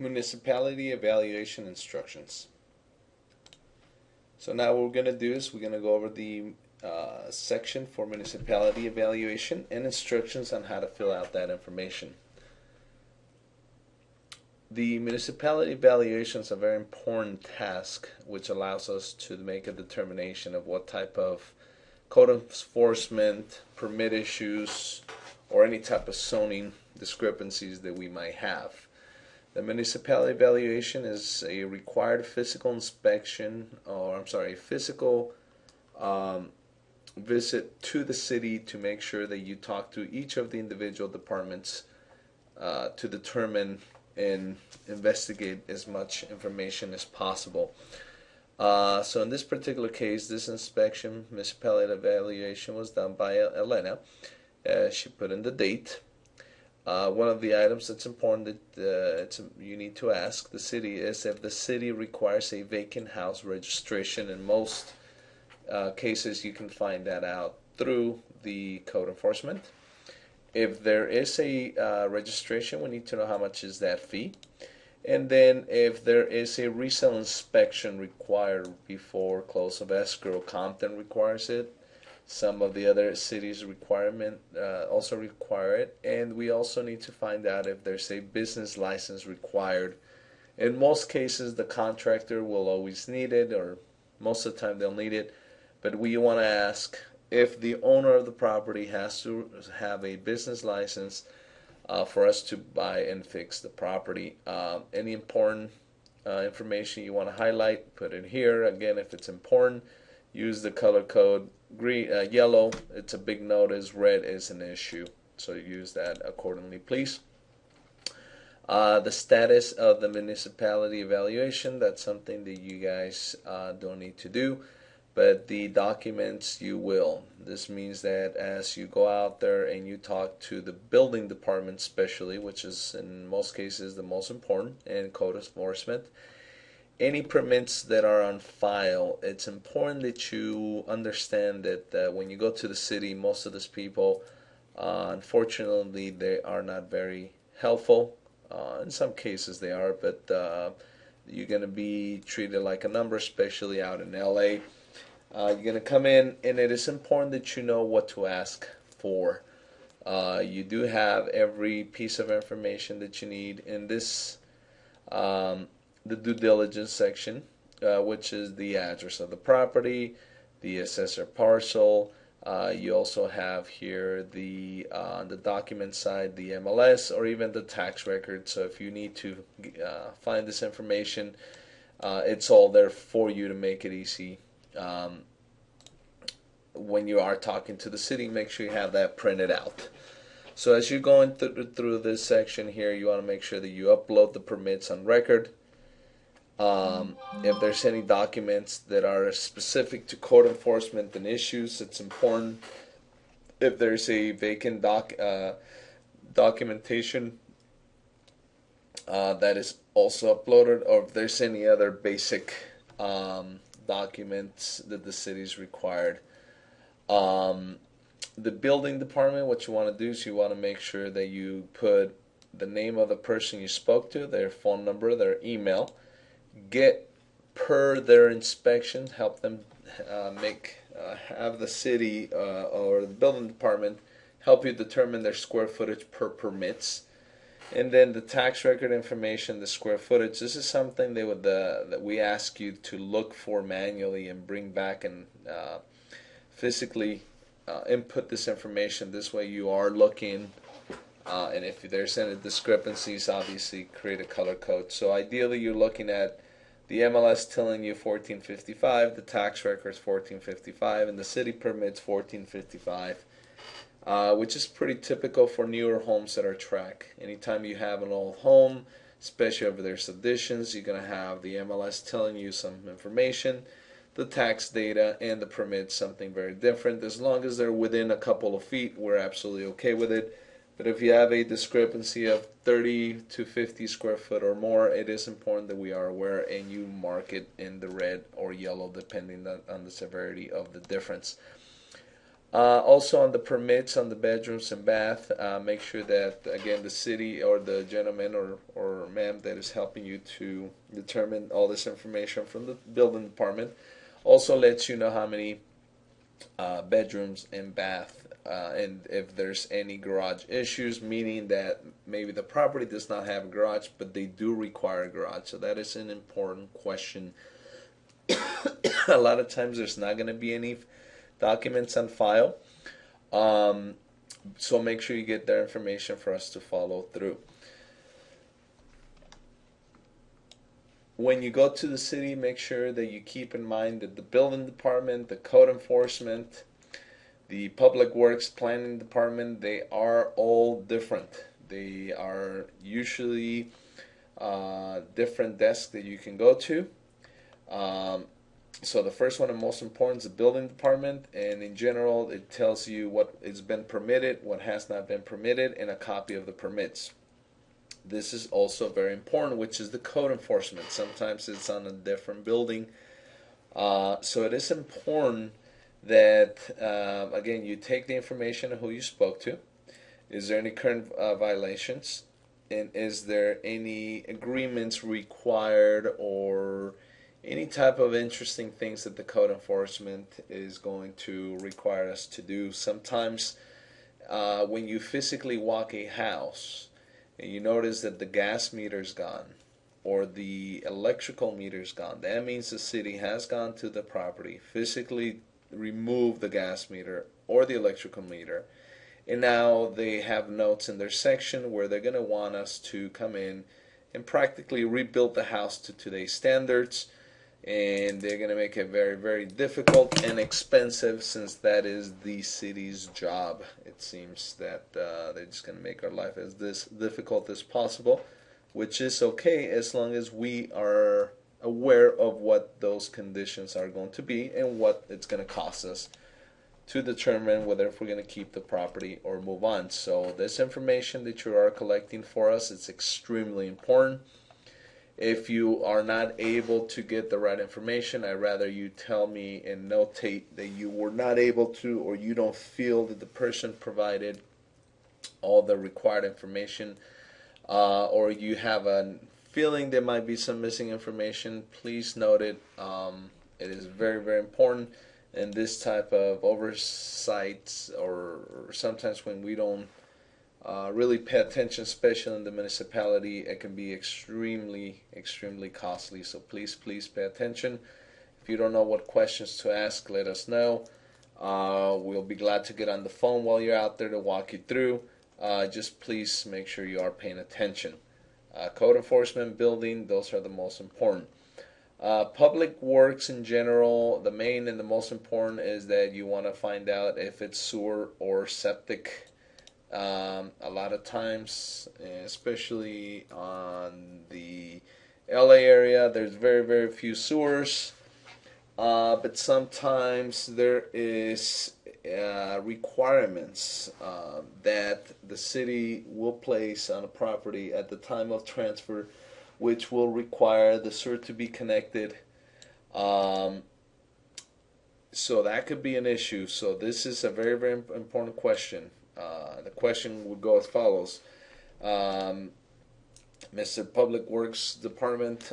Municipality evaluation instructions. So now what we're going to do is we're going to go over the section for municipality evaluation and instructions on how to fill out that information. The municipality evaluation is a very important task which allows us to make a determination of what type of code enforcement, permit issues, or any type of zoning discrepancies that we might have. The municipality evaluation is a required physical inspection, physical visit to the city to make sure that you talk to each of the individual departments to determine and investigate as much information as possible. So in this particular case, this inspection, municipality evaluation, was done by Elena. She put in the date. One of the items that's important that you need to ask the city is if the city requires a vacant house registration. In most cases, you can find that out through the code enforcement. If there is a registration, we need to know how much is that fee. And then if there is a resale inspection required before close of escrow, Compton requires it. Some of the other cities also require it, and we also need to find out if there's a business license required. In most cases, the contractor will always need it, or most of the time they'll need it, but we want to ask if the owner of the property has to have a business license for us to buy and fix the property. Any important information you want to highlight, put it here. Again, if it's important, use the color code. Yellow, it's a big notice. Red is an issue, so use that accordingly, please. The status of the municipality evaluation, that's something that you guys don't need to do, but the documents you will. This means that as you go out there and you talk to the building department especially, which is in most cases the most important, and code enforcement, any permits that are on file, it's important that you understand that when you go to the city, most of these people, unfortunately, they are not very helpful. In some cases they are, but you're going to be treated like a number, especially out in LA. You're going to come in, and it is important that you know what to ask for. You do have every piece of information that you need in this the due diligence section, which is the address of the property, the assessor parcel. You also have here the document side, the MLS, or even the tax record. So if you need to find this information, it's all there for you to make it easy. When you are talking to the city, make sure you have that printed out. So as you're going through this section here, you want to make sure that you upload the permits on record. If there's any documents that are specific to code enforcement and issues, it's important. If there's a vacant documentation that is also uploaded, or if there's any other basic documents that the city's required. The building department, what you want to do is you want to make sure that you put the name of the person you spoke to, their phone number, their email. Get per their inspection, help them have the city or the building department help you determine their square footage per permits, and then the tax record information, the square footage. This is something that we ask you to look for manually and bring back and physically input this information. This way you are looking. And if there's any discrepancies, obviously create a color code. So ideally you're looking at the MLS telling you 1455, the tax records 1455, and the city permits 1455, which is pretty typical for newer homes that are tracked. Anytime you have an old home, especially if there's additions, you're going to have the MLS telling you some information, the tax data, and the permits something very different. As long as they're within a couple of feet, we're absolutely okay with it. But if you have a discrepancy of 30 to 50 square foot or more, it is important that we are aware and you mark it in the red or yellow depending on the severity of the difference. Also on the permits on the bedrooms and bath, make sure that again the city or the gentleman or ma'am that is helping you to determine all this information from the building department also lets you know how many bedrooms and bath, and if there's any garage issues, meaning that maybe the property does not have a garage but they do require a garage. So that is an important question. A lot of times there's not going to be any documents on file. So make sure you get that information for us to follow through. When you go to the city, make sure that you keep in mind that the building department, the code enforcement, the public works planning department, they are all different. They are usually different desks that you can go to. So the first one and most important is the building department, and in general it tells you what has been permitted, what has not been permitted, and a copy of the permits. This is also very important, which is the code enforcement. Sometimes it's on a different building. So it is important that, again, you take the information of who you spoke to. Is there any current violations? And is there any agreements required or any type of interesting things that the code enforcement is going to require us to do? Sometimes when you physically walk a house and you notice that the gas meter's gone or the electrical meter's gone, that means the city has gone to the property, physically removed the gas meter or the electrical meter, and now they have notes in their section where they're going to want us to come in and practically rebuild the house to today's standards. And they're going to make it very, very difficult and expensive, since that is the city's job. It seems that they're just going to make our life as difficult as possible, which is okay as long as we are aware of what those conditions are going to be and what it's going to cost us to determine whether if we're going to keep the property or move on. So this information that you are collecting for us is extremely important. If you are not able to get the right information, I'd rather you tell me and notate that you were not able to, or you don't feel that the person provided all the required information, or you have a feeling there might be some missing information. Please note it. It is very, very important. And this type of oversights, or sometimes when we don't really pay attention, especially in the municipality, it can be extremely, extremely costly. So please, please pay attention. If you don't know what questions to ask, let us know. We'll be glad to get on the phone while you're out there to walk you through. Just please make sure you are paying attention. Code enforcement, building, those are the most important. Public works in general, the main and the most important is that you want to find out if it's sewer or septic. A lot of times, especially on the LA area, there's very, very few sewers, but sometimes there is requirements that the city will place on a property at the time of transfer, which will require the sewer to be connected. So that could be an issue. So this is a very, very important question. The question would go as follows. Mr. Public Works Department,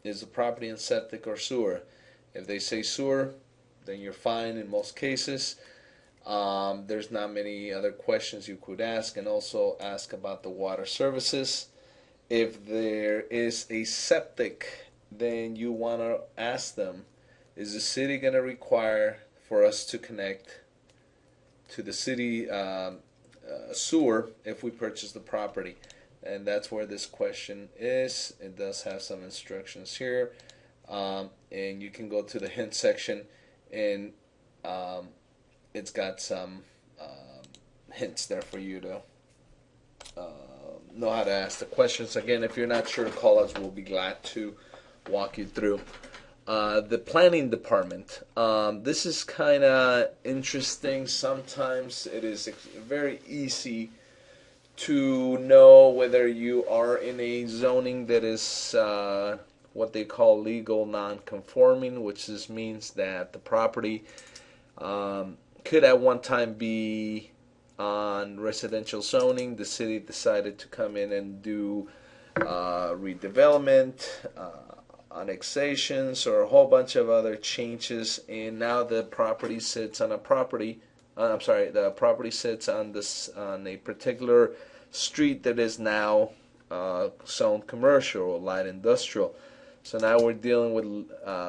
is the property in septic or sewer? If they say sewer, then you're fine in most cases. There's not many other questions you could ask, and also ask about the water services. If there is a septic, then you want to ask them, is the city going to require for us to connect to the city sewer if we purchase the property? And that's where this question is. It does have some instructions here, and you can go to the hint section, and it's got some hints there for you to know how to ask the questions. Again, if you're not sure, call us. We'll be glad to walk you through. The planning department. This is kind of interesting. Sometimes it is very easy to know whether you are in a zoning that is what they call legal non-conforming, which just means that the property could at one time be on residential zoning. The city decided to come in and do redevelopment, annexations, or a whole bunch of other changes, and now the property sits on a property. The property sits on a particular street that is now zoned commercial or light industrial. So now we're dealing with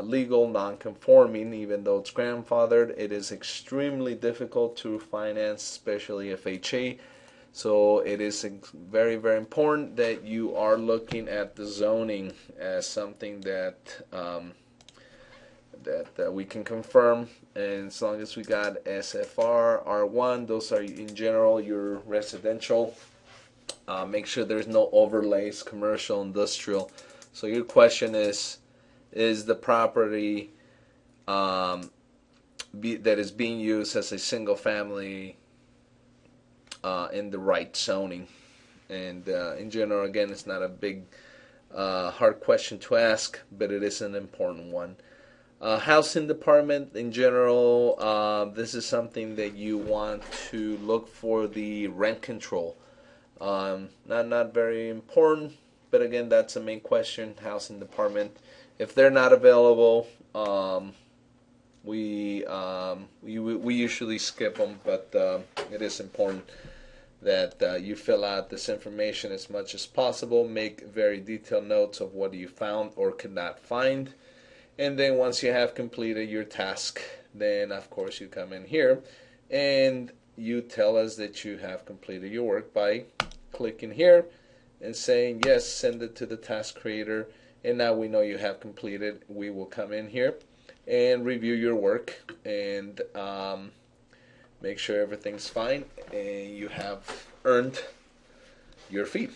legal non-conforming, even though it's grandfathered. It is extremely difficult to finance, especially FHA. So it is very, very important that you are looking at the zoning as something that that we can confirm. And as long as we got SFR, R1, those are in general your residential. Make sure there's no overlays, commercial, industrial. So your question is the property that is being used as a single family in the right zoning? And in general, again, it's not a big, hard question to ask, but it is an important one. Housing department, in general, this is something that you want to look for the rent control. Not very important, but again, that's the main question. Housing department, if they're not available, we usually skip them, but it is important that you fill out this information as much as possible. Make very detailed notes of what you found or could not find, and then once you have completed your task, then of course you come in here and you tell us that you have completed your work by clicking here and saying yes, send it to the task creator, and now we know you have completed. We will come in here and review your work and make sure everything's fine and you have earned your fee.